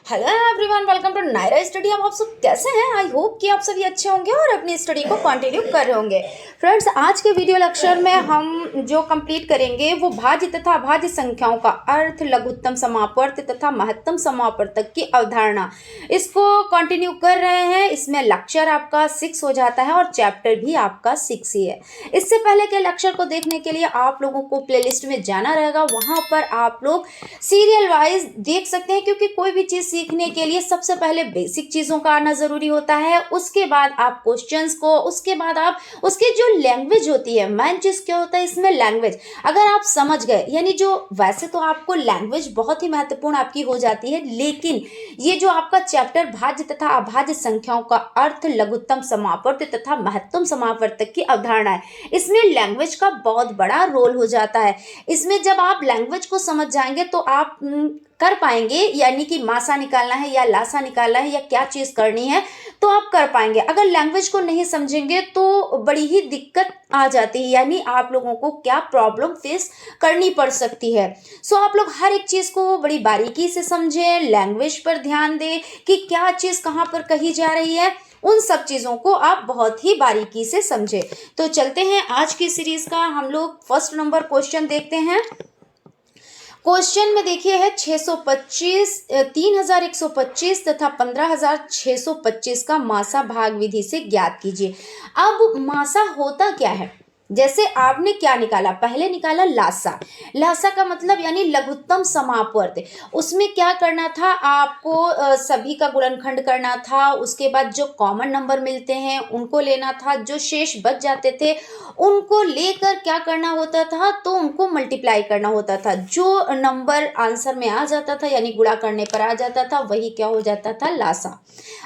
Hello everyone, welcome to Naira study. अब आप सब कैसे हैं? आई होप कि आप सभी अच्छे होंगे और अपनी स्टडी को कंटिन्यू कर रहे होंगे। फ्रेंड्स, आज के वीडियो लेक्चर में हम जो कंप्लीट करेंगे वो भाज्य तथा अभाज्य संख्याओं का अर्थ, लघुत्तम समापवर्त तथा महत्तम समापवर्तक की अवधारणा, इसको कंटिन्यू कर रहे हैं। इसमें लेक्चर आपका 6 हो जाता है और चैप्टर भी आपका 6 ही है। इससे पहले के लेक्चर को देखने के लिए आप लोगों को प्लेलिस्ट में जाना रहेगा, वहाँ पर आप लोग सीरियल वाइज देख सकते हैं, क्योंकि कोई भी चीज़ सीखने के लिए सबसे पहले बेसिक चीज़ों का आना ज़रूरी होता है। उसके बाद आप क्वेश्चंस को, उसके बाद आप उसकी जो लैंग्वेज होती है, मेन चीज़ क्या होता है इसमें लैंग्वेज, अगर आप समझ गए, यानी जो वैसे तो आपको लैंग्वेज बहुत ही महत्वपूर्ण आपकी हो जाती है, लेकिन ये जो आपका चैप्टर भाज्य तथा अभाज्य संख्याओं का अर्थ, लघुत्तम समापवर्त तथा महत्तम समापवर्तक की अवधारणा है, इसमें लैंग्वेज का बहुत बड़ा रोल हो जाता है। इसमें जब आप लैंग्वेज को समझ जाएंगे तो आप कर पाएंगे, यानी कि मासा निकालना है या लासा निकालना है या क्या चीज़ करनी है तो आप कर पाएंगे। अगर लैंग्वेज को नहीं समझेंगे तो बड़ी ही दिक्कत आ जाती है, यानी आप लोगों को क्या प्रॉब्लम फेस करनी पड़ सकती है। सो आप लोग हर एक चीज़ को बड़ी बारीकी से समझें, लैंग्वेज पर ध्यान दें कि क्या चीज़ कहाँ पर कही जा रही है, उन सब चीज़ों को आप बहुत ही बारीकी से समझें। तो चलते हैं आज की सीरीज़ का हम लोग फर्स्ट नंबर क्वेश्चन देखते हैं। क्वेश्चन में देखिए है 625, 3125 तथा 15625 का मासा भाग विधि से ज्ञात कीजिए। अब मासा होता क्या है? जैसे आपने क्या निकाला, पहले निकाला लासा। लासा का मतलब यानी लघुत्तम समापवर्त। उसमें क्या करना था आपको, सभी का गुणनखंड करना था, उसके बाद जो कॉमन नंबर मिलते हैं उनको लेना था, जो शेष बच जाते थे उनको लेकर क्या करना होता था, तो उनको मल्टीप्लाई करना होता था। जो नंबर आंसर में आ जाता था यानी गुणा करने पर आ जाता था, वही क्या हो जाता था, लासा।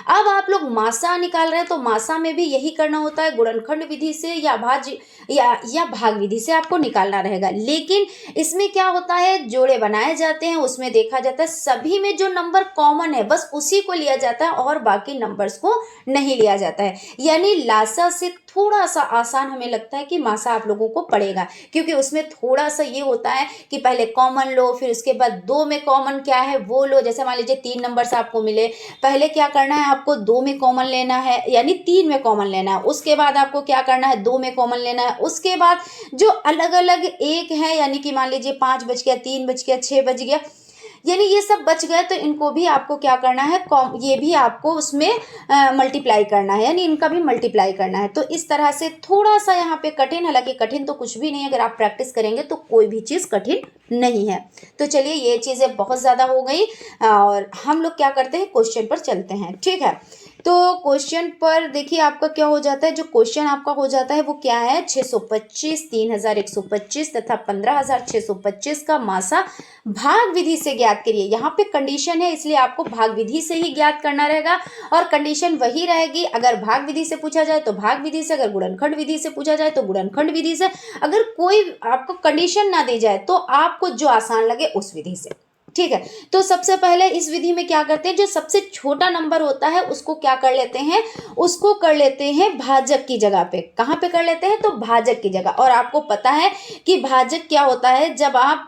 अब आप लोग मासा निकाल रहे हैं तो मासा में भी यही करना होता है, गुणनखंड विधि से या भाज्य या भाग विधि से आपको निकालना रहेगा। लेकिन इसमें क्या होता है, जोड़े बनाए जाते हैं, उसमें देखा जाता है सभी में जो नंबर कॉमन है बस उसी को लिया जाता है और बाकी नंबर्स को नहीं लिया जाता है। यानी लासा से थोड़ा सा आसान हमें लगता है कि मासा आप लोगों को पड़ेगा, क्योंकि उसमें थोड़ा सा ये होता है कि पहले कॉमन लो, फिर उसके बाद दो में कॉमन क्या है वो लो। जैसे मान लीजिए 3 नंबर्स आपको मिले, पहले क्या करना है आपको 2 में कॉमन लेना है, यानी 3 में कॉमन लेना है। उसके बाद आपको क्या करना है, 2 में कॉमन लेना है। उसके बाद जो अलग अलग एक है, यानी कि मान लीजिए 5 बच गया, 3 बच गया, 6 बच गया, यानी ये सब बच गए, तो इनको भी आपको क्या करना है, ये भी आपको उसमें मल्टीप्लाई करना है, यानी इनका भी मल्टीप्लाई करना है। तो इस तरह से थोड़ा सा यहाँ पे कठिन, हालांकि कठिन तो कुछ भी नहीं है, अगर आप प्रैक्टिस करेंगे तो कोई भी चीज़ कठिन नहीं है। तो चलिए, ये चीज़ें बहुत ज़्यादा हो गई और हम लोग क्या करते हैं, क्वेश्चन पर चलते हैं। ठीक है, तो क्वेश्चन पर देखिए आपका क्या हो जाता है, जो क्वेश्चन आपका हो जाता है वो क्या है, 625, 3125 तथा 15625 का मासा भाग विधि से ज्ञात करिए। यहाँ पे कंडीशन है, इसलिए आपको भाग विधि से ही ज्ञात करना रहेगा और कंडीशन वही रहेगी। अगर भाग विधि से पूछा जाए तो भाग विधि से, अगर गुणनखंड विधि से पूछा जाए तो गुणनखंड विधि से, अगर कोई आपको कंडीशन ना दी जाए तो आपको जो आसान लगे उस विधि से। ठीक है, तो सबसे पहले इस विधि में क्या करते हैं, जो सबसे छोटा नंबर होता है उसको क्या कर लेते हैं, उसको कर लेते हैं भाजक की जगह पे। कहाँ पे कर लेते हैं, तो भाजक की जगह। और आपको पता है कि भाजक क्या होता है, जब आप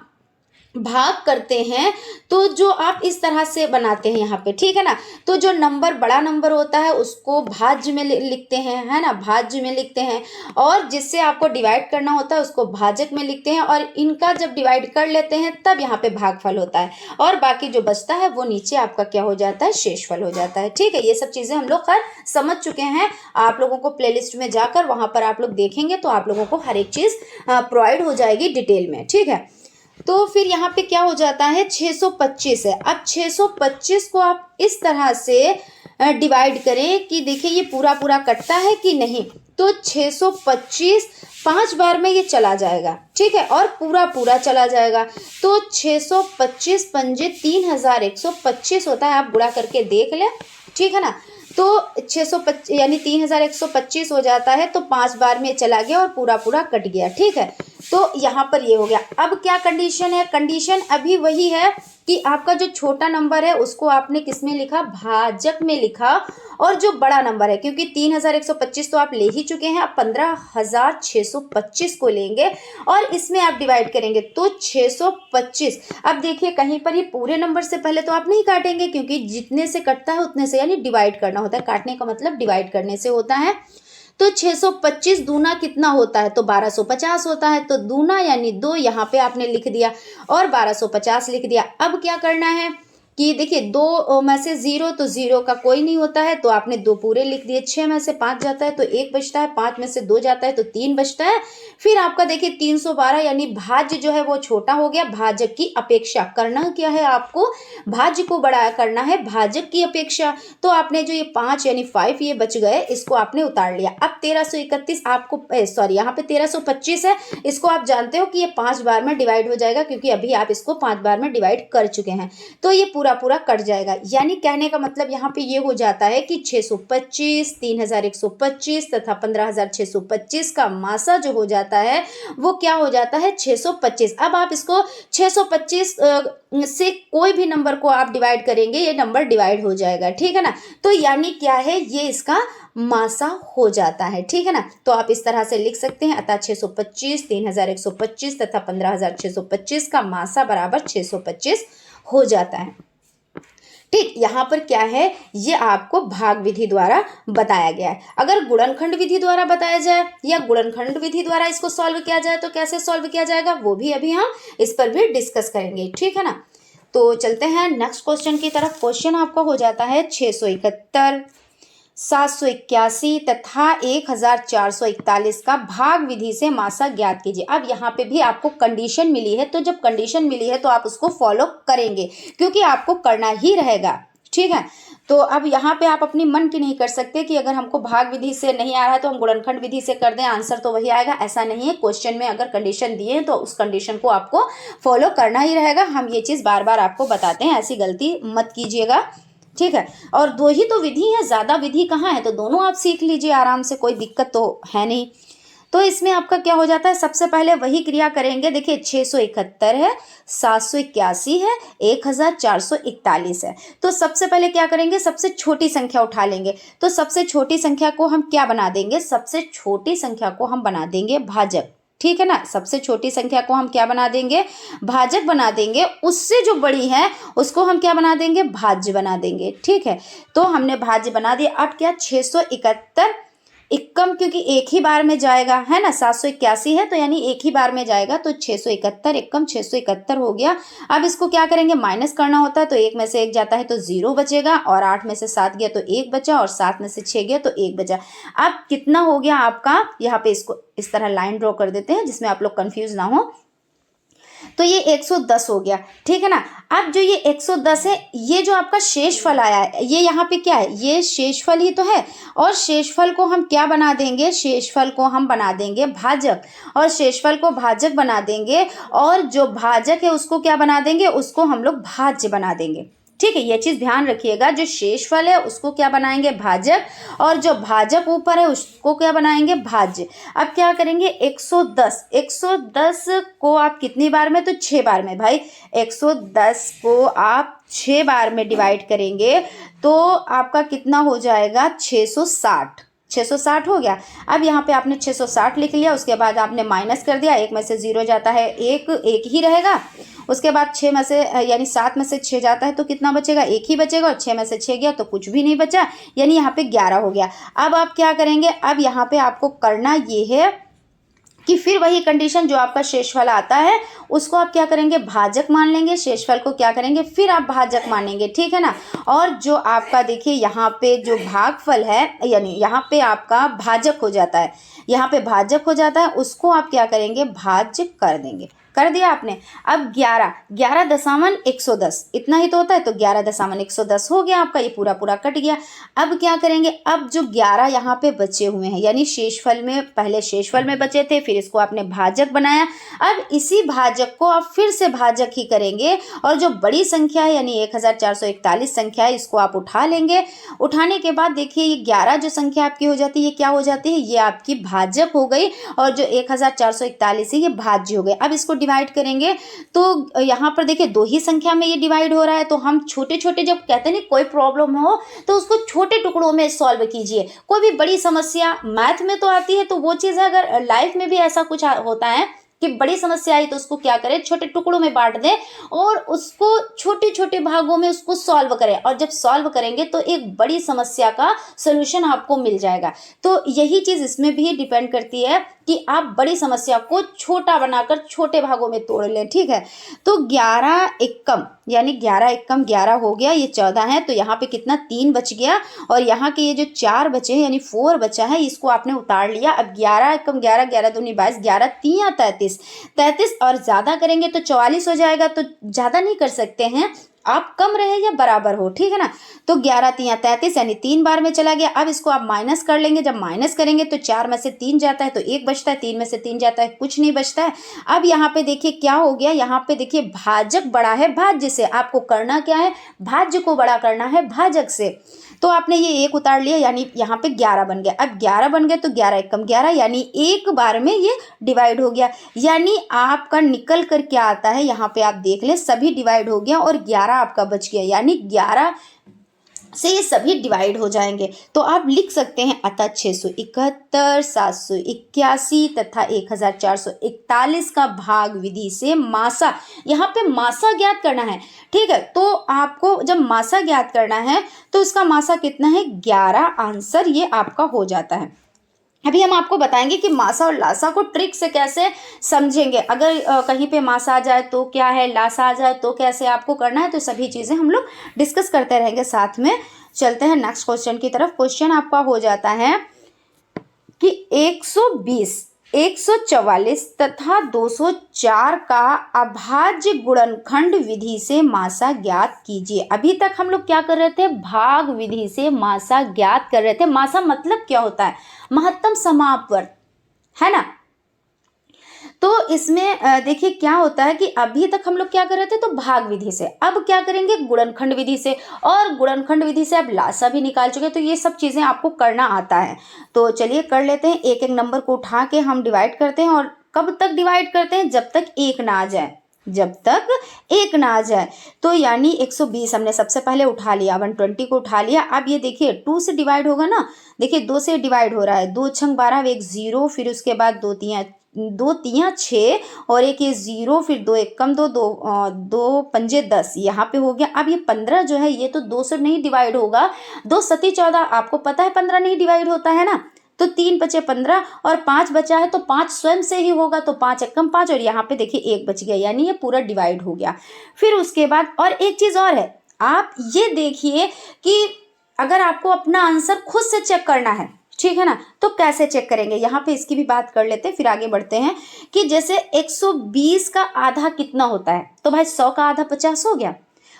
भाग करते हैं तो जो आप इस तरह से बनाते हैं यहाँ पे, ठीक है ना, तो जो नंबर बड़ा नंबर होता है उसको भाज्य में लिखते हैं, है ना, भाज्य में लिखते हैं, और जिससे आपको डिवाइड करना होता है उसको भाजक में लिखते हैं, और इनका जब डिवाइड कर लेते हैं तब यहाँ पे भागफल होता है, और बाकी जो बचता है वो नीचे आपका क्या हो जाता है, शेषफल हो जाता है। ठीक है, ये सब चीज़ें हम लोग खैर समझ चुके हैं। आप लोगों को प्लेलिस्ट में जाकर वहाँ पर आप लोग देखेंगे तो आप लोगों को हर एक चीज़ प्रोवाइड हो जाएगी डिटेल में। ठीक है, तो फिर यहाँ पे क्या हो जाता है, 625 है। अब 625 को आप इस तरह से डिवाइड करें कि देखिए ये पूरा पूरा कटता है कि नहीं, तो 625 5 बार में ये चला जाएगा। ठीक है, और पूरा पूरा चला जाएगा, तो 625 पंजे 3125 होता है। आप गुणा करके देख लें, ठीक है ना, तो 625 यानी 3125 हो जाता है, तो 5 बार में चला गया और पूरा पूरा कट गया। ठीक है, तो यहाँ पर ये हो गया। अब क्या कंडीशन है, कंडीशन अभी वही है कि आपका जो छोटा नंबर है उसको आपने किस में लिखा, भाजक में लिखा, और जो बड़ा नंबर है, क्योंकि 3125 तो आप ले ही चुके हैं, अब 15625 को लेंगे और इसमें आप डिवाइड करेंगे तो 625। अब देखिए कहीं पर ये पूरे नंबर से पहले तो आप नहीं काटेंगे, क्योंकि जितने से कटता है उतने से यानी डिवाइड करना होता है, काटने का मतलब डिवाइड करने से होता है। तो 625 दूना कितना होता है, तो 1250 होता है, तो दूना यानी 2 यहाँ पे आपने लिख दिया और 1250 लिख दिया। अब क्या करना है कि देखिए 2 में से 0 तो 0 का कोई नहीं होता है, तो आपने 2 पूरे लिख दिए। 6 में से 5 जाता है तो 1 बचता है, 5 में से 2 जाता है तो 3 बचता है। फिर आपका देखिए 312 यानी भाज्य जो है वो छोटा हो गया, भाजक की अपेक्षा। करना क्या है आपको, भाज्य को बड़ा करना है भाजक की अपेक्षा। तो आपने जो ये 5 यानी 5 ये बच गए, इसको आपने उतार लिया। अब 1331 आपको सॉरी यहाँ पे 1325 है, इसको आप जानते हो कि ये 5 बार में डिवाइड हो जाएगा, क्योंकि अभी आप इसको 5 बार में डिवाइड कर चुके हैं, तो ये पूरा कट जाएगा। यानी कहने का मतलब यहाँ पे ये हो जाता है कि 625, 3125 तथा 15625 का मासा जो हो जाता है वो क्या हो जाता है, 625। अब आप इसको 625 से कोई भी नंबर को आप डिवाइड करेंगे, ये नंबर डिवाइड हो जाएगा, ठीक है ना। तो यानी क्या है, ये इसका मासा हो जाता है, ठीक है ना। तो आप इस तरह से लिख सकते हैं, अतः 625, 3125 तथा 15625 का मासा बराबर 625 हो जाता है। ठीक, यहाँ पर क्या है, ये आपको भाग विधि द्वारा बताया गया है। अगर गुणनखंड विधि द्वारा बताया जाए या गुणनखंड विधि द्वारा इसको सॉल्व किया जाए तो कैसे सॉल्व किया जाएगा, वो भी अभी हम इस पर भी डिस्कस करेंगे, ठीक है ना। तो चलते हैं नेक्स्ट क्वेश्चन की तरफ। क्वेश्चन आपका हो जाता है 671, 781 तथा 1441 का भाग विधि से मासा ज्ञात कीजिए। अब यहाँ पे भी आपको कंडीशन मिली है, तो जब कंडीशन मिली है तो आप उसको फॉलो करेंगे, क्योंकि आपको करना ही रहेगा, ठीक है। तो अब यहाँ पे आप अपनी मन की नहीं कर सकते कि अगर हमको भाग विधि से नहीं आ रहा है तो हम गुणनखंड विधि से कर दें, आंसर तो वही आएगा, ऐसा नहीं है। क्वेश्चन में अगर कंडीशन दिए तो उस कंडीशन को आपको फॉलो करना ही रहेगा। हम ये चीज़ बार बार आपको बताते हैं, ऐसी गलती मत कीजिएगा, ठीक है। और 2 ही तो विधि है, ज़्यादा विधि कहाँ है, तो दोनों आप सीख लीजिए आराम से, कोई दिक्कत तो है नहीं। तो इसमें आपका क्या हो जाता है, सबसे पहले वही क्रिया करेंगे। देखिए 671 है, 781 है, 1441 है। तो सबसे पहले क्या करेंगे, सबसे छोटी संख्या उठा लेंगे। तो सबसे छोटी संख्या को हम क्या बना देंगे, सबसे छोटी संख्या को हम बना देंगे भाजक, ठीक है ना। सबसे छोटी संख्या को हम क्या बना देंगे, भाजक बना देंगे। उससे जो बड़ी है उसको हम क्या बना देंगे, भाज्य बना देंगे, ठीक है। तो हमने भाज्य बना दिया। अब क्या 671 इक्कम, क्योंकि एक ही बार में जाएगा, है ना। 781 है तो यानी एक ही बार में जाएगा, तो 671 इक्कम 671 हो गया। अब इसको क्या करेंगे, माइनस करना होता है, तो 1 में से 1 जाता है तो 0 बचेगा, और 8 में से 7 गया तो 1 बचा, और 7 में से 6 गया तो 1 बचा। अब कितना हो गया आपका, यहाँ पे इसको इस तरह लाइन ड्रॉ कर देते हैं जिसमें आप लोग कंफ्यूज ना हो। तो ये 110 हो गया, ठीक है ना। अब जो ये 110 है, ये जो आपका शेषफल आया है, ये यहाँ पे क्या है, ये शेषफल ही तो है। और शेषफल को हम क्या बना देंगे, शेषफल को हम बना देंगे भाजक, और शेषफल को भाजक बना देंगे, और जो भाजक है उसको क्या बना देंगे, उसको हम लोग भाज्य बना देंगे, ठीक है। ये चीज़ ध्यान रखिएगा, जो शेषफल है उसको क्या बनाएंगे, भाजक, और जो भाजक ऊपर है उसको क्या बनाएंगे, भाज्य। अब क्या करेंगे, 110 को आप कितनी बार में, तो 6 बार में। भाई 110 को आप 6 बार में डिवाइड करेंगे तो आपका कितना हो जाएगा, 660 हो गया। अब यहाँ पे आपने 660 लिख लिया, उसके बाद आपने माइनस कर दिया, 1 में से 0 जाता है, एक ही रहेगा। उसके बाद 6 में से यानी 7 में से 6 जाता है तो कितना बचेगा, 1 ही बचेगा, और 6 में से 6 गया तो कुछ भी नहीं बचा, यानी यहाँ पे 11 हो गया। अब आप क्या करेंगे, अब यहाँ पे आपको करना ये है कि फिर वही कंडीशन, जो आपका शेषफल आता है उसको आप क्या करेंगे, भाजक मान लेंगे, शेषफल को क्या करेंगे, फिर आप भाजक मानेंगे, ठीक है ना। और जो आपका देखिए यहाँ पे जो भागफल है, यानी यहाँ पे आपका भाजक हो जाता है, यहाँ पे भाजक हो जाता है, उसको आप क्या करेंगे, भाज्य कर देंगे, कर दिया आपने। अब 11 इतना ही तो होता है, तो 11.110 हो गया आपका, ये पूरा पूरा कट गया। अब क्या करेंगे, अब जो 11 यहाँ पे बचे हुए हैं, यानी शेषफल में, पहले शेषफल में बचे थे, फिर इसको आपने भाजक बनाया। अब इसी भाजक को आप फिर से भाजक ही करेंगे, और जो बड़ी संख्या है यानी 1441 संख्या है, इसको आप उठा लेंगे। उठाने के बाद देखिए ये 11 जो संख्या आपकी हो जाती है, ये क्या हो जाती है, ये आपकी भाजक हो गई, और जो 1441 है ये भाज्य हो गए। अब इसको डिवाइड करेंगे तो यहाँ पर देखिए 2 ही संख्या में ये डिवाइड हो रहा है, तो हम छोटे छोटे, जब कहते हैं ना कोई प्रॉब्लम हो तो उसको छोटे टुकड़ों में सॉल्व कीजिए। कोई भी बड़ी समस्या मैथ में तो आती है, तो वो चीज़ है, अगर लाइफ में भी ऐसा कुछ होता है कि बड़ी समस्या आई, तो उसको क्या करें, छोटे टुकड़ों में बांट दें और उसको छोटे छोटे भागों में उसको सॉल्व करें, और जब सॉल्व करेंगे तो एक बड़ी समस्या का सोल्यूशन आपको मिल जाएगा। तो यही चीज़ इसमें भी डिपेंड करती है कि आप बड़ी समस्या को छोटा बनाकर छोटे भागों में तोड़ लें, ठीक है। तो 11 एकम यानी 11 एकम 11 हो गया, ये 14 है, तो यहाँ पे कितना 3 बच गया, और यहाँ के ये जो 4 बचे हैं यानी 4 बचा है, इसको आपने उतार लिया। अब 11 एकम 11, 11 दूनी 22, 11 3 33 और ज़्यादा करेंगे तो 44 हो जाएगा, तो ज़्यादा नहीं कर सकते हैं, आप कम रहे या बराबर हो, ठीक है ना। तो 11 3 33 यानी 3 बार में चला गया। अब इसको आप माइनस कर लेंगे, जब माइनस करेंगे तो 4 में से 3 जाता है तो 1 बचता है, 3 में से 3 जाता है कुछ नहीं बचता है। अब यहाँ पे देखिए क्या हो गया, यहाँ पे देखिए भाजक बड़ा है भाज्य से, आपको करना क्या है, भाज्य को बड़ा करना है भाजक से। तो आपने ये 1 उतार लिया, यानी यहाँ पे 11 बन गया। अब 11 बन गए तो 11 एकम 11 यानी एक बार में ये डिवाइड हो गया, यानी आपका निकल कर क्या आता है, यहाँ पे आप देख लें सभी डिवाइड हो गया और 11 आपका बच गया, यानी 11 से ये सभी डिवाइड हो जाएंगे। तो आप लिख सकते हैं अतः 671, 781 तथा 1441 का भाग विधि से मासा, यहाँ पे मासा ज्ञात करना है, ठीक है। तो आपको जब मासा ज्ञात करना है तो इसका मासा कितना है, 11 आंसर ये आपका हो जाता है। अभी हम आपको बताएंगे कि मासा और लासा को ट्रिक से कैसे समझेंगे, अगर कहीं पे मासा आ जाए तो क्या है, लासा आ जाए तो कैसे आपको करना है, तो सभी चीज़ें हम लोग डिस्कस करते रहेंगे साथ में। चलते हैं नेक्स्ट क्वेश्चन की तरफ। क्वेश्चन आपका हो जाता है कि 120, 144 तथा 204 का अभाज्य गुणनखंड विधि से मासा ज्ञात कीजिए। अभी तक हम लोग क्या कर रहे थे, भाग विधि से मासा ज्ञात कर रहे थे। मासा मतलब क्या होता है, महत्तम समापवर्त, है ना। तो इसमें देखिए क्या होता है कि अभी तक हम लोग क्या कर रहे थे, तो भाग विधि से, अब क्या करेंगे गुणनखंड विधि से, और गुणनखंड विधि से अब लासा भी निकाल चुके, तो ये सब चीज़ें आपको करना आता है। तो चलिए कर लेते हैं, एक एक नंबर को उठा के हम डिवाइड करते हैं, और कब तक डिवाइड करते हैं, जब तक 1 ना आ जाए, जब तक 1 ना आ जाए। तो यानी 120 हमने सबसे पहले उठा लिया, 120 को उठा लिया। अब ये देखिए 2 से डिवाइड होगा ना, देखिए 2 से डिवाइड हो रहा है, 2 छंग 12, 1 0, फिर उसके बाद 2 तियाँ 6 और एक ये 0, फिर 2 एकम 2, 2 पंजे 10, यहाँ पे हो गया। अब ये 15 जो है ये तो 2 से नहीं डिवाइड होगा, 2 सती 14, आपको पता है 15 नहीं डिवाइड होता है ना, तो 3 बचे 15 और 5 बचा है, तो 5 स्वयं से ही होगा, तो 5 एकम 5, और यहाँ पे देखिए 1 बच गया, यानी ये पूरा डिवाइड हो गया। फिर उसके बाद और एक चीज़ और है, आप ये देखिए कि अगर आपको अपना आंसर खुद से चेक करना है, ठीक है ना, तो कैसे चेक करेंगे, यहाँ पे इसकी भी बात कर लेते हैं, फिर आगे बढ़ते हैं। कि जैसे 120 का आधा कितना होता है, तो भाई 100 का आधा 50 हो गया,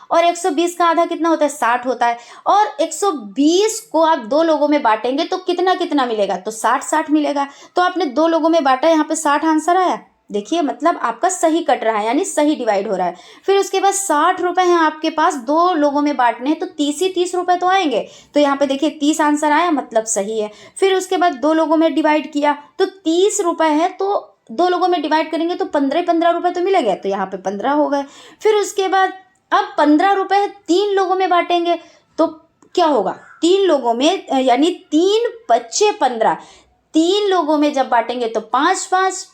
और 120 का आधा कितना होता है, 60 होता है, और 120 को आप 2 लोगों में बांटेंगे तो कितना कितना मिलेगा, तो 60 मिलेगा। तो आपने 2 लोगों में बांटा, यहाँ पे 60 आंसर आया, देखिए मतलब आपका सही कट रहा है, यानी सही डिवाइड हो रहा है। फिर उसके बाद 60 रुपए हैं आपके पास, 2 लोगों में बांटने हैं, तो 30 रुपए तो आएंगे, तो यहाँ पे देखिए 30 आंसर आया, मतलब सही है। फिर उसके बाद 2 लोगों में डिवाइड किया तो 30 रुपए है, तो 2 लोगों में डिवाइड करेंगे तो 15 रुपए तो मिलेंगे, तो यहाँ पे 15 हो गए। फिर उसके बाद अब 15 रुपए 3 लोगों में बांटेंगे तो क्या होगा, 3 लोगों में यानी 3 बच्चे 15, 3 लोगों में जब बांटेंगे तो 5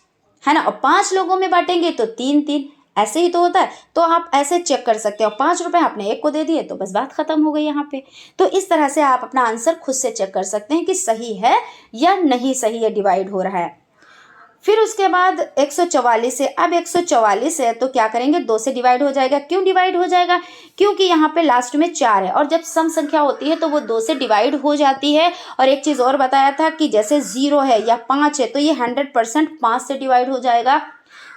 है ना, और 5 लोगों में बांटेंगे तो 3, ऐसे ही तो होता है। तो आप ऐसे चेक कर सकते हो, 5 रुपए आपने एक को दे दिए तो बस बात खत्म हो गई यहाँ पे। तो इस तरह से आप अपना आंसर खुद से चेक कर सकते हैं कि सही है या नहीं सही है, डिवाइड हो रहा है। फिर उसके बाद 144 है, अब 144 है तो क्या करेंगे, 2 से डिवाइड हो जाएगा। क्यों डिवाइड हो जाएगा, क्योंकि यहाँ पे लास्ट में 4 है, और जब सम संख्या होती है तो वो 2 से डिवाइड हो जाती है। और एक चीज़ और बताया था कि जैसे 0 है या 5 है तो ये 100% 5 से डिवाइड हो जाएगा।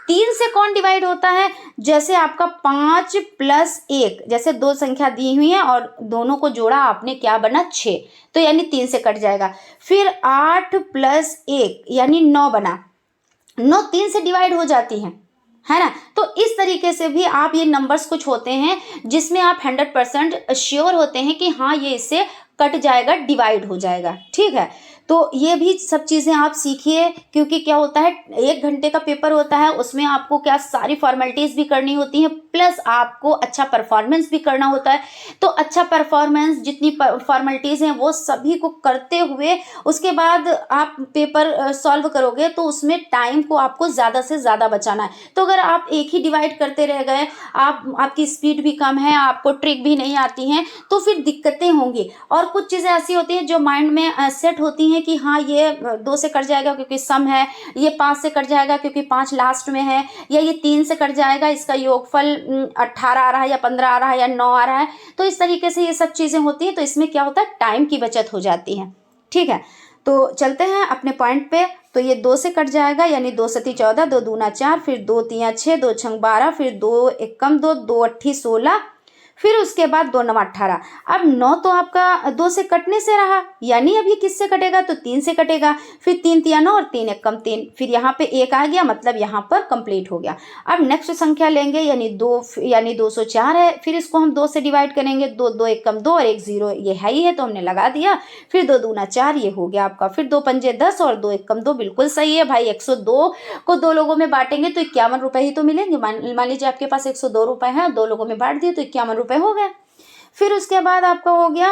3 से कौन डिवाइड होता है? जैसे आपका 5 + 1, जैसे दो संख्या दी हुई है और दोनों को जोड़ा आपने, क्या बना? 6, तो यानी 3 से कट जाएगा। फिर 8 + 1 यानी 9 बना, 9 3 से डिवाइड हो जाती हैं, है ना। तो इस तरीके से भी आप, ये नंबर्स कुछ होते हैं जिसमें आप 100% श्योर होते हैं कि हाँ ये इससे कट जाएगा, डिवाइड हो जाएगा, ठीक है। तो ये भी सब चीज़ें आप सीखिए, क्योंकि क्या होता है 1 घंटे का पेपर होता है, उसमें आपको क्या सारी फॉर्मेलिटीज़ भी करनी होती हैं, प्लस आपको अच्छा परफॉर्मेंस भी करना होता है। तो अच्छा परफॉर्मेंस, जितनी फॉर्मेलिटीज़ हैं वो सभी को करते हुए उसके बाद आप पेपर सॉल्व करोगे, तो उसमें टाइम को आपको ज़्यादा से ज़्यादा बचाना है। तो अगर आप एक ही डिवाइड करते रह गए, आपकी स्पीड भी कम है, आपको ट्रिक भी नहीं आती हैं, तो फिर दिक्कतें होंगी। और कुछ चीज़ें ऐसी होती हैं जो माइंड में सेट होती हैं कि हाँ ये 2 से कट जाएगा क्योंकि सम है, ये 5 से कट जाएगा क्योंकि 5 लास्ट में है, या ये 3 से कट जाएगा, इसका योगफल 18 आ रहा है या 15 आ रहा है या 9 आ रहा है। तो इस तरीके से ये सब चीज़ें होती हैं, तो इसमें क्या होता है, टाइम की बचत हो जाती है, ठीक है। तो चलते हैं अपने पॉइंट पे। तो ये 2 से कट जाएगा, यानी 2 सती 14, 2 दूना 4, फिर 2 तियां 6, 2 छंग 12, फिर 2 एकम 2, 2 अट्ठी 16, फिर उसके बाद 2 नवा 18। अब 9 तो आपका 2 से कटने से रहा, यानी अब ये किससे कटेगा? तो 3 से कटेगा। फिर 3 तिया 9 और 3 एकम 3, फिर यहाँ पे 1 आ गया, मतलब यहाँ पर कंप्लीट हो गया। अब नेक्स्ट संख्या लेंगे, यानी 2, यानी 204 है, फिर इसको हम 2 से डिवाइड करेंगे, 2 2 एकम 2 और 1 0, ये है ही है तो हमने लगा दिया। फिर 2 दूना 4, ये हो गया आपका। फिर 2 पंजे 10 और 2 एकम 2, बिल्कुल सही है भाई। 102 को 2 लोगों में बांटेंगे तो 51 रुपए ही तो मिलेंगे। मान लीजिए आपके पास 102 रुपए हैं, 2 लोगों में बांट दिए तो 51 रुपए हो गए। फिर उसके बाद आपका हो गया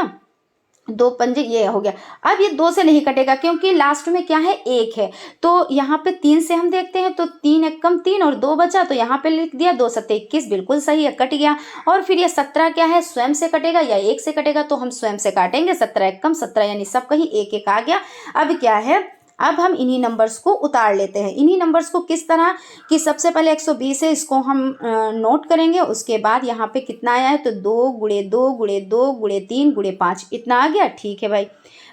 2 पंजे, ये हो गया। अब ये 2 से नहीं कटेगा क्योंकि लास्ट में क्या है, 1 है। तो यहाँ पे 3 से हम देखते हैं, तो 3 एकम 3 और 2 बचा, तो यहाँ पे लिख दिया 2 सत्ते 21, बिल्कुल सही है, कट गया। और फिर ये 17 क्या है, स्वयं से कटेगा या 1 से कटेगा, तो हम स्वयं से काटेंगे। 17 एकम 17, यानी सब कहीं 1 1 आ गया। अब क्या है, अब हम इन्हीं नंबर्स को उतार लेते हैं। इन्हीं नंबर्स को किस तरह कि सबसे पहले 120 है, इसको हम नोट करेंगे। उसके बाद यहाँ पे कितना आया है, तो 2 गुणे 2 गुणे 2 गुणे 3 गुणे 5, इतना आ गया, ठीक है भाई।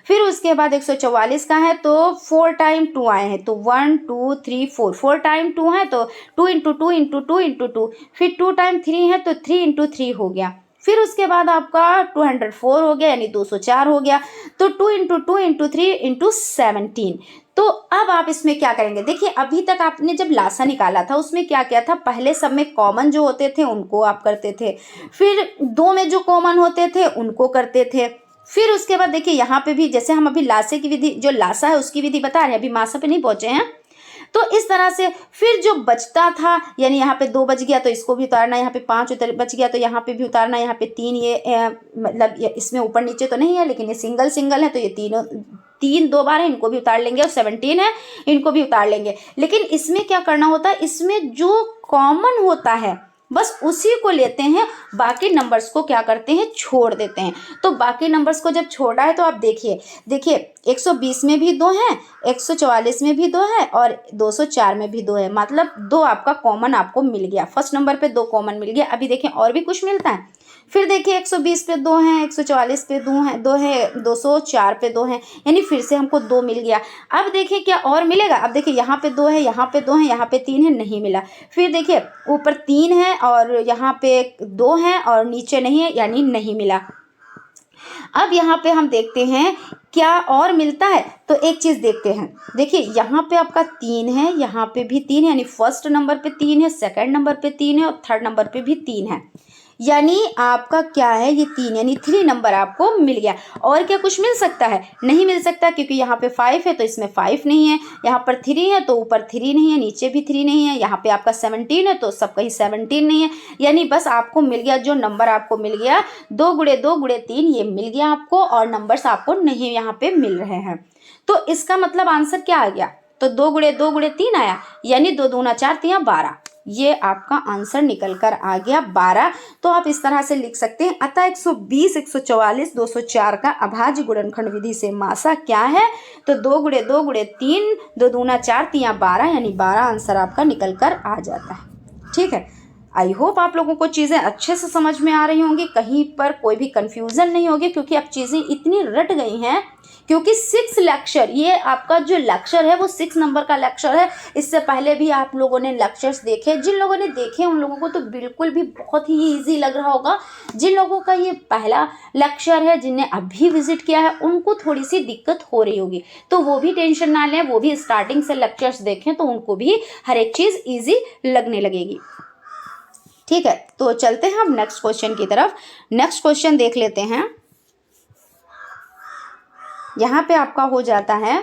फिर उसके बाद 144 का है, तो 4 टाइम 2 आए हैं, तो 1 2 3 4, 4 टाइम 2 है तो 2 × 2 × 2 × 2, फिर 2 टाइम 3 है तो 3 × 3 हो गया। फिर उसके बाद आपका 204 हो गया, यानी 204 हो गया। तो 2 × 2 × 3 × 17। तो अब आप इसमें क्या करेंगे, देखिए अभी तक आपने जब लासा निकाला था उसमें क्या किया था, पहले सब में कॉमन जो होते थे उनको आप करते थे, फिर 2 में जो कॉमन होते थे उनको करते थे। फिर उसके बाद देखिए यहाँ पे भी, जैसे हम अभी लासे की विधि, जो लासा है उसकी विधि बता रहे हैं, अभी मासा पे नहीं पहुंचे हैं। तो इस तरह से फिर जो बचता था, यानी यहाँ पे 2 बच गया तो इसको भी उतारना, यहाँ पे 5 बच गया तो यहाँ पे भी उतारना, यहाँ पे 3, ये मतलब इसमें ऊपर नीचे तो नहीं है लेकिन ये सिंगल सिंगल है, तो ये 3 2 बार है, इनको भी उतार लेंगे। और 17 है, इनको भी उतार लेंगे। लेकिन इसमें क्या करना होता है, इसमें जो कॉमन होता है बस उसी को लेते हैं, बाकी नंबर्स को क्या करते हैं, छोड़ देते हैं। तो बाकी नंबर्स को जब छोड़ा है तो आप देखिए 120 में भी 2 हैं, 144 में भी 2 है और 204 में भी 2 है, मतलब 2 आपका कॉमन आपको मिल गया। फर्स्ट नंबर पे 2 कॉमन मिल गया। अभी देखें और भी कुछ मिलता है। फिर देखिए 120 पे 2 हैं, 144 पे 2 हैं, 204 पे 2 हैं, यानी फिर से हमको 2 मिल गया। अब देखिए क्या और मिलेगा, अब देखिए यहाँ पे 2 है, यहाँ पे 2 है, यहाँ पे 3 है, नहीं मिला। फिर देखिए ऊपर 3 है और यहाँ पे 2 है और नीचे नहीं है, यानी नहीं मिला। अब यहाँ पे हम देखते हैं क्या और मिलता है, तो एक चीज़ देखते हैं। देखिए यहाँ पे आपका 3 है, यहाँ पे भी 3 है, यानी फर्स्ट नंबर पे 3 है, सेकंड नंबर पे 3 है और थर्ड नंबर पे भी 3 है, यानी आपका क्या है, ये 3, यानी 3 नंबर आपको मिल गया। और क्या कुछ मिल सकता है, नहीं मिल सकता, क्योंकि यहाँ पे 5 है तो इसमें 5 नहीं है, यहाँ पर 3 है तो ऊपर 3 नहीं है, नीचे भी 3 नहीं है, यहाँ पे आपका 17 है तो सब कहीं 17 नहीं है, यानी बस आपको मिल गया जो नंबर आपको मिल गया 2 × 2 × 3, ये मिल गया आपको, और नंबर्स आपको नहीं यहाँ पे मिल रहे हैं। तो इसका मतलब आंसर क्या आ गया, तो 2 × 2 × 3 आया, यानी 2 दूना 4 3 12, ये आपका आंसर निकल कर आ गया 12। तो आप इस तरह से लिख सकते हैं। अतः 120, 144, 204 का अभाज्य गुणनखंड विधि से मासा क्या है, तो 2 × 2 × 3, 2 दूना 4 3 12, यानी 12 आंसर आपका निकल कर आ जाता है। ठीक है, आई होप आप लोगों को चीज़ें अच्छे से समझ में आ रही होंगी, कहीं पर कोई भी कन्फ्यूज़न नहीं होगी, क्योंकि अब चीज़ें इतनी रट गई हैं क्योंकि 6 लेक्चर, ये आपका जो लेक्चर है वो 6 नंबर का लेक्चर है। इससे पहले भी आप लोगों ने लेक्चर्स देखे, जिन लोगों ने देखे उन लोगों को तो बिल्कुल भी बहुत ही ईजी लग रहा होगा। जिन लोगों का ये पहला लेक्चर है, जिनने अभी विजिट किया है, उनको थोड़ी सी दिक्कत हो रही होगी, तो वो भी टेंशन ना लें, वो भी स्टार्टिंग से लेक्चर्स देखें तो उनको भी हर एक चीज़ ईजी लगने लगेगी। ठीक है, तो चलते हैं अब नेक्स्ट क्वेश्चन की तरफ। नेक्स्ट क्वेश्चन देख लेते हैं। यहाँ पे आपका हो जाता है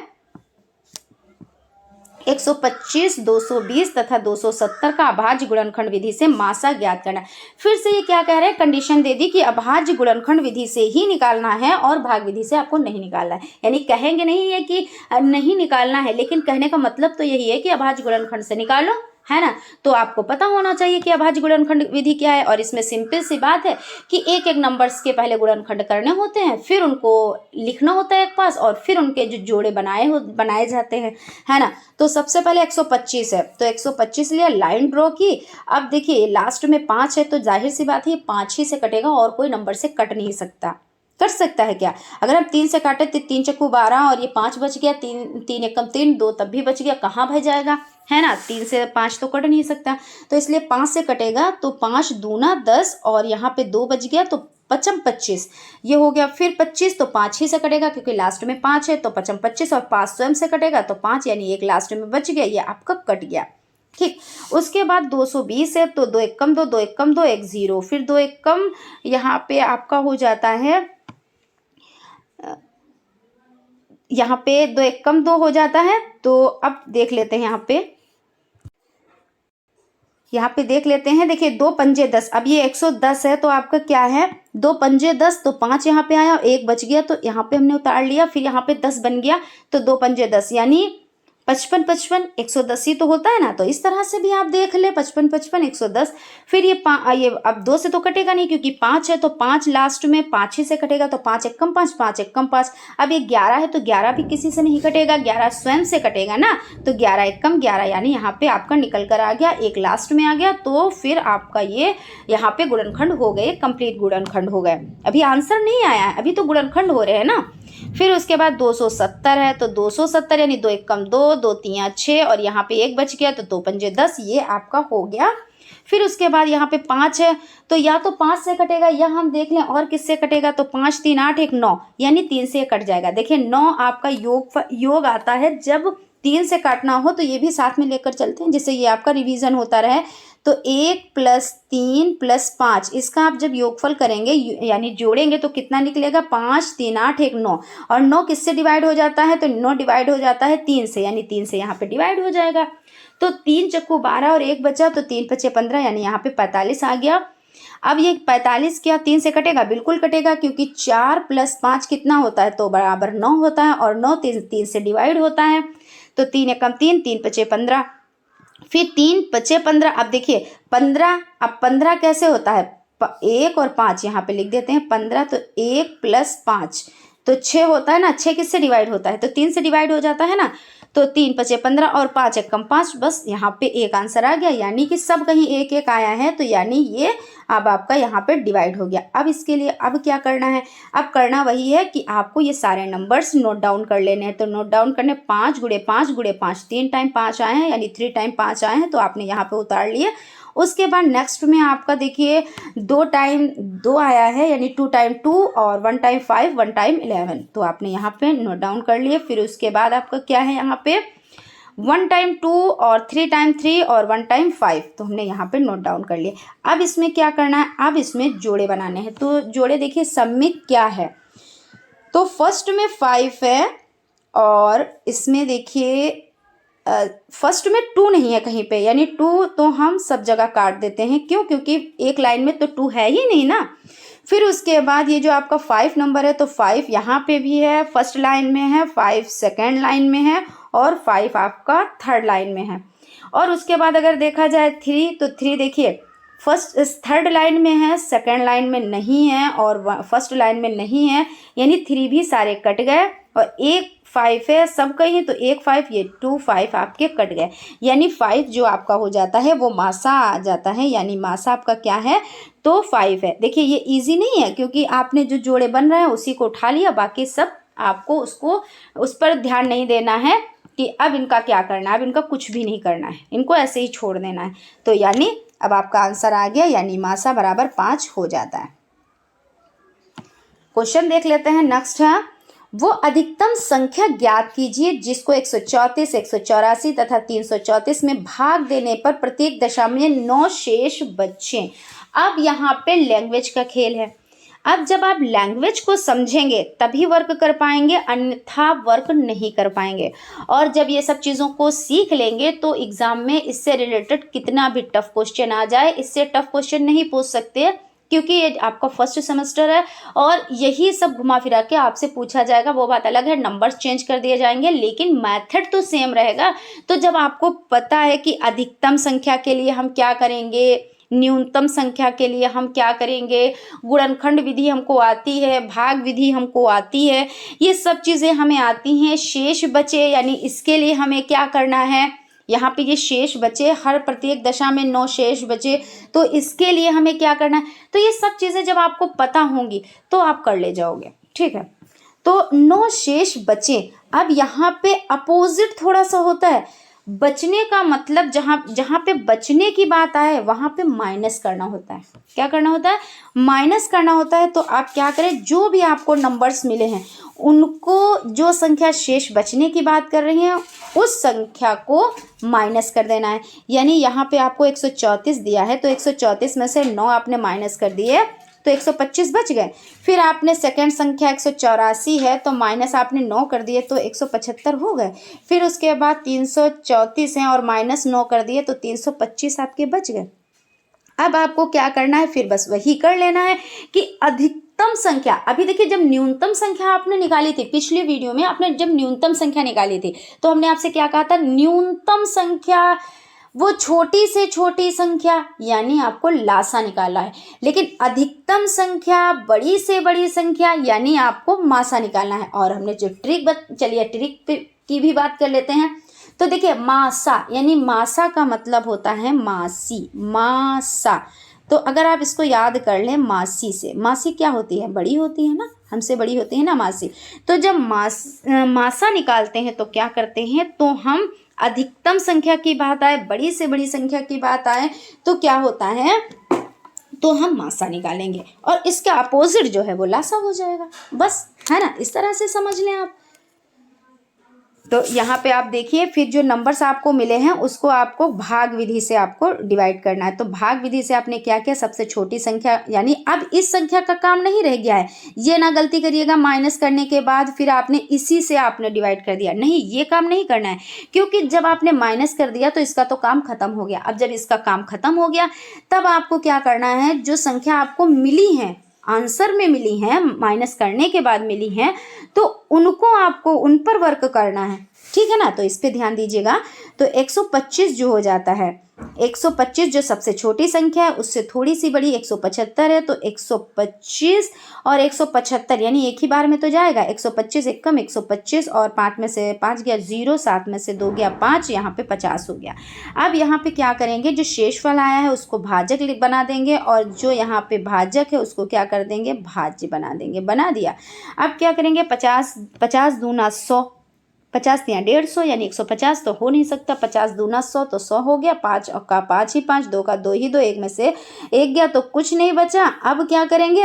125, 220 तथा 270 का अभाज्य गुणनखंड विधि से मासा ज्ञात करना है। फिर से ये क्या कह रहे हैं, कंडीशन दे दी कि अभाज्य गुणनखंड विधि से ही निकालना है और भाग विधि से आपको नहीं निकालना है। यानी कहेंगे नहीं है कि नहीं निकालना है, लेकिन कहने का मतलब तो यही है कि अभाज्य गुणनखंड से निकालो, है ना। तो आपको पता होना चाहिए कि अभाज्य गुणनखंड विधि क्या है। और इसमें सिंपल सी बात है कि एक एक नंबर्स के पहले गुणनखंड करने होते हैं, फिर उनको लिखना होता है एक पास, और फिर उनके जो जोड़े बनाए जाते हैं, है ना। तो सबसे पहले 125 है, तो 125 लिया, लाइन ड्रॉ की। अब देखिए लास्ट में 5 है, तो जाहिर सी बात है 5 ही से कटेगा और कोई नंबर से कट नहीं सकता। कर सकता है क्या? अगर हम 3 से काटे तो 3 चक्कू 12 और ये 5 बच गया, 3 एकम 3, 2 तब भी बच गया, कहाँ भाई जाएगा, है ना। 3 से 5 तो कट नहीं सकता, तो इसलिए 5 से कटेगा, तो 5 दूना 10 और यहाँ पे 2 बच गया, तो 5 25 ये हो गया। फिर 25 तो 5 ही से कटेगा क्योंकि लास्ट में 5 है, तो 5 25 और 5 स्वयं से कटेगा, तो 5 यानी एक लास्ट में बच गया, ये आपका कट गया। ठीक, उसके बाद 220 है, तो 2 एकम 2, 2 एकम 2, 1 0, फिर 2 एकम यहाँ पे आपका हो जाता है, यहाँ पे 2 एकम 2 हो जाता है। तो अब देख लेते हैं यहाँ पे देख लेते हैं। देखिए 2 पंजे 10, अब ये 110 है, तो आपका क्या है 2 पंजे 10, तो 5 यहाँ पे आया, 1 बच गया, तो यहाँ पे हमने उतार लिया। फिर यहाँ पे 10 बन गया, तो 2 पंजे 10 यानी 55 55 110 ही तो होता है ना। तो इस तरह से भी आप देख ले, 55 55 110। फिर ये अब 2 से तो कटेगा नहीं क्योंकि 5 है, तो 5 लास्ट में 5 ही से कटेगा, तो 5 एकम 5, 5 एकम 5। अब ये 11 है, तो 11 भी किसी से नहीं कटेगा, 11 स्वयं से कटेगा ना, तो 11 एकम 11 यानी यहाँ पे आपका निकल कर आ गया, एक लास्ट में आ गया। तो फिर आपका ये यहाँ पे गुणनखंड हो गए, कंप्लीट गुणनखंड हो गए। अभी आंसर नहीं आया है, अभी तो गुणनखंड हो रहे हैं ना। फिर उसके बाद 270 है, तो 270 यानी 2 एकम 2, 2 3 6 और यहाँ पे 1 बच गया, तो 2 पंजे 10, ये आपका हो गया। फिर उसके बाद यहाँ पे 5 है, तो या तो 5 से कटेगा या हम देख लें और किससे कटेगा, तो 5 3 8 1 9 यानी 3 से कट जाएगा। देखिए 9 आपका योग आता है जब 3 से काटना हो, तो ये भी साथ में लेकर चलते हैं जिससे ये आपका रिवीजन होता रहे। तो 1 + 3 + 5 इसका आप जब योगफल करेंगे यानी जोड़ेंगे तो कितना निकलेगा, 5 3 8 1 9, और 9 किससे डिवाइड हो जाता है, तो 9 डिवाइड हो जाता है 3 से, यानी 3 से यहाँ पे डिवाइड हो जाएगा। तो 3 चक्कू 12 और 1 बचा, तो 3 5 15 यानी यहाँ पे 45 आ गया। अब ये 45 क्या 3 से कटेगा, बिल्कुल कटेगा, क्योंकि 4 + 5 कितना होता है, तो बराबर 9 होता है, और 9 3 से डिवाइड होता है, तो 3 एकम 3, 3 5 15, फिर 3 5 15। अब देखिए 15, अब 15 कैसे होता है, 1 और 5 यहाँ पे लिख देते हैं 15, तो 1 + 5 तो 6 होता है ना। 6 किससे डिवाइड होता है, तो 3 से डिवाइड हो जाता है ना। तो 3 5 15 और 5 एकम 5, बस यहाँ पे एक आंसर आ गया, यानी कि सब कहीं एक एक आया है, तो यानी ये अब आपका यहाँ पे डिवाइड हो गया। अब इसके लिए अब क्या करना है, अब करना वही है कि आपको ये सारे नंबर्स नोट डाउन कर लेने हैं। तो नोट डाउन करने 5 × 5 × 5, 3 टाइम 5 आए हैं, यानी 3 टाइम 5 आए हैं, तो आपने यहाँ पे उतार लिए। उसके बाद नेक्स्ट में आपका देखिए 2 टाइम 2 आया है, यानी 2 टाइम 2 और 1 टाइम 5, 1 टाइम 11, तो आपने यहाँ पे नोट डाउन कर लिए। फिर उसके बाद आपका क्या है, यहाँ पे 1 टाइम 2 और 3 टाइम 3 और 1 टाइम 5, तो हमने यहाँ पे नोट डाउन कर लिए। अब इसमें क्या करना है, अब इसमें जोड़े बनाने हैं। तो जोड़े देखिए सम्मिक क्या है, तो फर्स्ट में 5 है, और इसमें देखिए फर्स्ट में 2 नहीं है कहीं पे, यानी 2 तो हम सब जगह काट देते हैं। क्यों, क्योंकि एक लाइन में तो 2 है ही नहीं ना। फिर उसके बाद ये जो आपका 5 नंबर है, तो 5 यहाँ पे भी है, फर्स्ट लाइन में है, 5 सेकेंड लाइन में है, और 5 आपका थर्ड लाइन में है। और उसके बाद अगर देखा जाए 3, तो 3 देखिए थर्ड लाइन में है, सेकेंड लाइन में नहीं है, और फर्स्ट लाइन में नहीं है, यानी 3 भी सारे कट गए, और एक 5 है सब कहीं, तो एक 5, ये 2 5 आपके कट गए, यानी 5 जो आपका हो जाता है वो मासा आ जाता है, यानी मासा आपका क्या है, तो 5 है। देखिए ये इजी नहीं है, क्योंकि आपने जो जोड़े बन रहे हैं उसी को उठा लिया, बाकी सब आपको उस पर ध्यान नहीं देना है कि अब इनका क्या करना है, अब इनका कुछ भी नहीं करना है, इनको ऐसे ही छोड़ देना है। तो यानी अब आपका आंसर आ गया, यानी मासा बराबर 5 हो जाता है। क्वेश्चन देख लेते हैं। नेक्स्ट है, वो अधिकतम संख्या ज्ञात कीजिए जिसको 134, 184 तथा 334 में भाग देने पर प्रत्येक दशा में 9 शेष बचे। अब यहाँ पे लैंग्वेज का खेल है। अब जब आप लैंग्वेज को समझेंगे तभी वर्क कर पाएंगे, अन्यथा वर्क नहीं कर पाएंगे। और जब ये सब चीज़ों को सीख लेंगे तो एग्ज़ाम में इससे रिलेटेड कितना भी टफ क्वेश्चन आ जाए, इससे टफ क्वेश्चन नहीं पूछ सकते, क्योंकि ये आपका फर्स्ट सेमेस्टर है और यही सब घुमा फिरा के आपसे पूछा जाएगा। वो बात अलग है, नंबर्स चेंज कर दिए जाएंगे, लेकिन मेथड तो सेम रहेगा। तो जब आपको पता है कि अधिकतम संख्या के लिए हम क्या करेंगे, न्यूनतम संख्या के लिए हम क्या करेंगे, गुणनखंड विधि हमको आती है, भाग विधि हमको आती है, ये सब चीज़ें हमें आती हैं। शेष बचे यानी इसके लिए हमें क्या करना है, यहाँ पे ये शेष बचे, हर प्रत्येक दशा में 9 शेष बचे, तो इसके लिए हमें क्या करना है। तो ये सब चीज़ें जब आपको पता होंगी तो आप कर ले जाओगे, ठीक है। तो 9 शेष बचे। अब यहाँ पे अपोजिट थोड़ा सा होता है, बचने का मतलब जहाँ पे बचने की बात आए वहाँ पे माइनस करना होता है। क्या करना होता है, माइनस करना होता है। तो आप क्या करें, जो भी आपको नंबर्स मिले हैं उनको, जो संख्या शेष बचने की बात कर रही है उस संख्या को माइनस कर देना है। यानी यहाँ पे आपको 134 दिया है तो 134 में से 9 आपने माइनस कर दिए तो 125 बच गए। फिर आपने सेकंड संख्या 184 है तो माइनस आपने 9 कर दिए तो 175 हो गए। फिर उसके बाद 334 हैं और माइनस 9 कर दिए तो 325 आपके बच गए। अब आपको क्या करना है, फिर बस वही कर लेना है कि अधिकतम संख्या, अभी देखिए जब न्यूनतम संख्या आपने निकाली थी पिछले वीडियो में, आपने जब न्यूनतम संख्या निकाली थी तो हमने आपसे क्या कहा था, न्यूनतम संख्या वो छोटी से छोटी संख्या यानी आपको लासा निकालना है, लेकिन अधिकतम संख्या बड़ी से बड़ी संख्या यानी आपको मासा निकालना है। और हमने जो चलिए ट्रिक की भी बात कर लेते हैं। तो देखिए मासा यानी मासा का मतलब होता है मासी, मासा। तो अगर आप इसको याद कर लें, मासी से, मासी क्या होती है, बड़ी होती है ना, हमसे बड़ी होती है ना मासी। तो जब मासा निकालते हैं तो क्या करते हैं, तो हम अधिकतम संख्या की बात आए, बड़ी से बड़ी संख्या की बात आए तो क्या होता है, तो हम मासा निकालेंगे और इसका अपोजिट जो है वो लासा हो जाएगा, बस, है ना। इस तरह से समझ लें आप। तो यहाँ पे आप देखिए, फिर जो नंबर्स आपको मिले हैं उसको आपको भाग विधि से आपको डिवाइड करना है। तो भाग विधि से आपने क्या किया, सबसे छोटी संख्या, यानी अब इस संख्या का काम नहीं रह गया है, ये ना गलती करिएगा माइनस करने के बाद फिर आपने इसी से आपने डिवाइड कर दिया, नहीं, ये काम नहीं करना है, क्योंकि जब आपने माइनस कर दिया तो इसका तो काम खत्म हो गया। अब जब इसका काम खत्म हो गया तब आपको क्या करना है, जो संख्या आपको मिली है, आंसर में मिली हैं, माइनस करने के बाद मिली हैं, तो उनको आपको उन पर वर्क करना है, ठीक है ना। तो इस पे ध्यान दीजिएगा। तो 125 जो हो जाता है, 125 जो सबसे छोटी संख्या है उससे थोड़ी सी बड़ी 175 है, तो 125 और 175 यानी एक ही बार में तो जाएगा, 125 एक कम 125 और 5 में से 5 गया 0, 7 में से 2 गया 5, यहाँ पे 50 हो गया। अब यहाँ पे क्या करेंगे, जो शेषफल आया है उसको भाजक बना देंगे और जो यहाँ पे भाजक है उसको क्या कर देंगे, भाज्य बना देंगे, बना दिया। अब क्या करेंगे, 50 दूना 100, 50 या 150 यानी 150 तो हो नहीं सकता, 50 दूना 100 तो 100 हो गया, 5 का 5 ही 5, 2 का 2 ही 2, 1 में से 1 गया तो कुछ नहीं बचा। अब क्या करेंगे,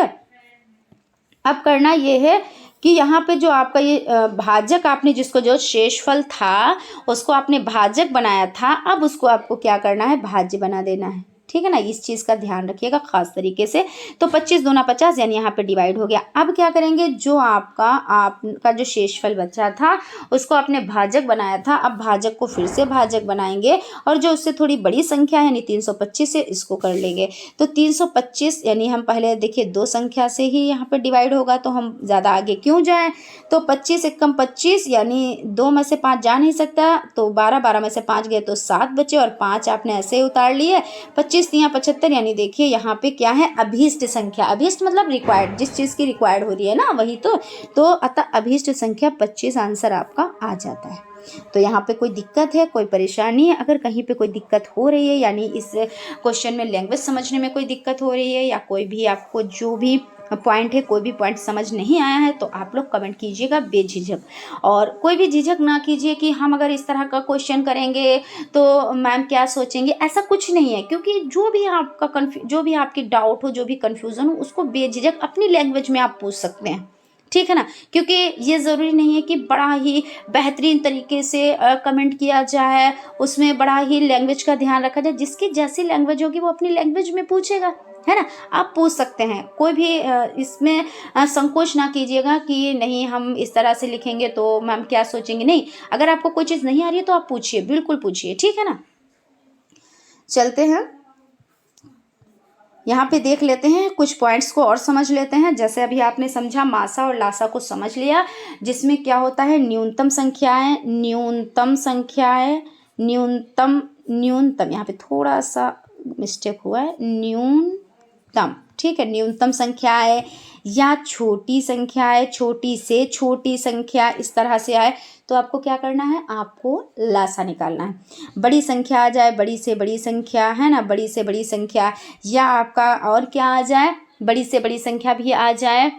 अब करना ये है कि यहाँ पे जो आपका ये भाजक, आपने जिसको जो शेषफल था उसको आपने भाजक बनाया था, अब उसको आपको क्या करना है, भाज्य बना देना है, ठीक है ना। इस चीज़ का ध्यान रखिएगा खास तरीके से। तो 25 दूना 50 यानी यहाँ पे डिवाइड हो गया। अब क्या करेंगे, जो आपका जो शेषफल बचा था उसको आपने भाजक बनाया था, अब भाजक को फिर से भाजक बनाएंगे और जो उससे थोड़ी बड़ी संख्या है यानी 325 है इसको कर लेंगे। तो 325 यानी हम पहले देखिए 2 संख्या से ही यहाँ पे डिवाइड होगा, तो हम ज़्यादा आगे क्यों जाएँ। तो 25 एक कम 25 यानी 2 में से 5 जा नहीं सकता, तो 12 में से 5 गए तो 7 बचे और 5 आपने ऐसे ही उतार लिए। 25 या 75 यानी देखिए यहाँ पे क्या है, अभीष्ट संख्या, अभीष्ट मतलब रिक्वायर्ड, जिस चीज़ की रिक्वायर्ड हो रही है ना वही तो अतः अभीष्ट संख्या 25 आंसर आपका आ जाता है। तो यहाँ पे कोई दिक्कत है, कोई परेशानी है, अगर कहीं पे कोई दिक्कत हो रही है यानी इस क्वेश्चन में लैंग्वेज समझने में कोई दिक्कत हो रही है या कोई भी आपको जो भी पॉइंट है, कोई भी पॉइंट समझ नहीं आया है तो आप लोग कमेंट कीजिएगा बेझिझक, और कोई भी झिझक ना कीजिए कि हम अगर इस तरह का क्वेश्चन करेंगे तो मैम क्या सोचेंगे, ऐसा कुछ नहीं है। क्योंकि जो भी आपकी डाउट हो, जो भी कन्फ्यूज़न हो, उसको बेझिझक अपनी लैंग्वेज में आप पूछ सकते हैं, ठीक है ना। क्योंकि ये ज़रूरी नहीं है कि बड़ा ही बेहतरीन तरीके से कमेंट किया जाए, उसमें बड़ा ही लैंग्वेज का ध्यान रखा जाए। जिसकी जैसी लैंग्वेज होगी वो अपनी लैंग्वेज में पूछेगा, है ना। आप पूछ सकते हैं, कोई भी इसमें संकोच ना कीजिएगा कि नहीं हम इस तरह से लिखेंगे तो मैम क्या सोचेंगे। नहीं, अगर आपको कोई चीज़ नहीं आ रही है तो आप पूछिए, बिल्कुल पूछिए, ठीक है ना। चलते हैं, यहाँ पे देख लेते हैं, कुछ पॉइंट्स को और समझ लेते हैं। जैसे अभी आपने समझा, मासा और लासा को समझ लिया, जिसमें क्या होता है, न्यूनतम संख्याएं, न्यूनतम, यहाँ पे थोड़ा सा मिस्टेक हुआ है, न्यूनतम, ठीक है, न्यूनतम संख्याएं या छोटी संख्याएं, छोटी से छोटी संख्या इस तरह से आए तो आपको क्या करना है, आपको लासा निकालना है। बड़ी संख्या आ जाए, बड़ी से बड़ी संख्या, है ना, बड़ी से बड़ी संख्या, या आपका और क्या आ जाए, बड़ी से बड़ी संख्या भी आ जाए।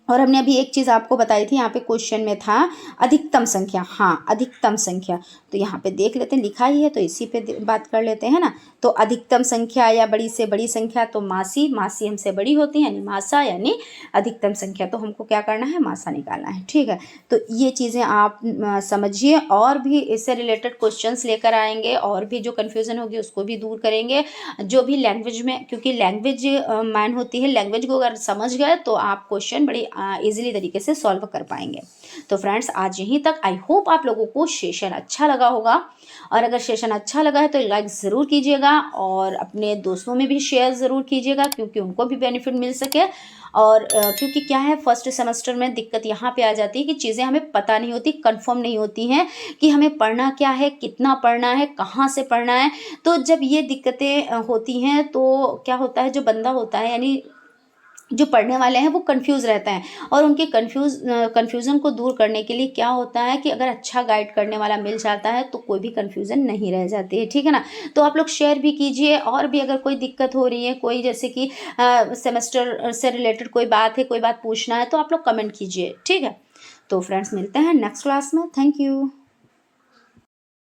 और हमने अभी एक चीज़ आपको बताई थी, यहाँ पे क्वेश्चन में था अधिकतम संख्या, हाँ अधिकतम संख्या, तो यहाँ पे देख लेते हैं, लिखा ही है तो इसी पे बात कर लेते हैं ना। तो अधिकतम संख्या या बड़ी से बड़ी संख्या, तो मासी हमसे बड़ी होती है, यानी मासा, यानी अधिकतम संख्या, तो हमको क्या करना है, मासा निकालना है, ठीक है। तो ये चीज़ें आप समझिए, और भी इससे रिलेटेड क्वेश्चंस लेकर आएंगे, और भी जो कन्फ्यूज़न होगी उसको भी दूर करेंगे। जो भी लैंग्वेज में, क्योंकि लैंग्वेज मैन होती है, लैंग्वेज को अगर समझ गए तो आप क्वेश्चन बड़ी इजीली तरीके से सॉल्व कर पाएंगे। तो फ्रेंड्स आज यहीं तक। आई होप आप लोगों को सेशन अच्छा लगा होगा, और अगर सेशन अच्छा लगा है तो लाइक ज़रूर कीजिएगा, और अपने दोस्तों में भी शेयर ज़रूर कीजिएगा, क्योंकि उनको भी बेनिफिट मिल सके। और क्योंकि क्या है, फर्स्ट सेमेस्टर में दिक्कत यहाँ पे आ जाती है कि चीज़ें हमें पता नहीं होती, कंफर्म नहीं होती हैं कि हमें पढ़ना क्या है, कितना पढ़ना है, कहाँ से पढ़ना है। तो जब ये दिक्कतें होती हैं तो क्या होता है, जो बंदा होता है, यानी जो पढ़ने वाले हैं, वो कंफ्यूज रहते हैं। और उनके कन्फ्यूज़न को दूर करने के लिए क्या होता है कि अगर अच्छा गाइड करने वाला मिल जाता है तो कोई भी कन्फ्यूज़न नहीं रह जाती है, ठीक है ना। तो आप लोग शेयर भी कीजिए, और भी अगर कोई दिक्कत हो रही है, कोई जैसे कि सेमेस्टर से रिलेटेड कोई बात है, कोई बात पूछना है, तो आप लोग कमेंट कीजिए, ठीक है। तो फ्रेंड्स मिलते हैं नेक्स्ट क्लास में, थैंक यू।